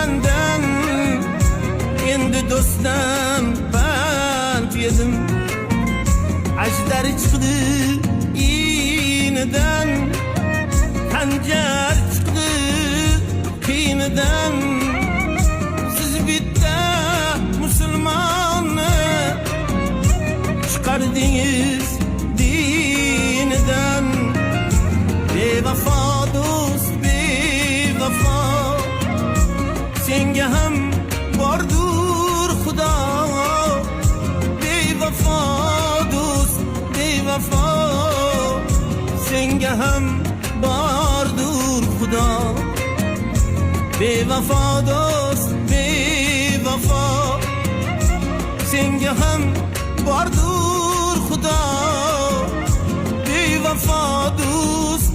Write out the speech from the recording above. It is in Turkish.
mendan endi do'stim pand yedim ajdar chiqdi inidan xanjar chiqdi qiynidan siz bitta musulmonni chiqardingiz dinidan bevafo do'st bevafo senga ham bordur xudo bevafo do'st bevafo senga ham bordur xudo bevafo do'st bevafo senga ham bordur xudo bevafo do'st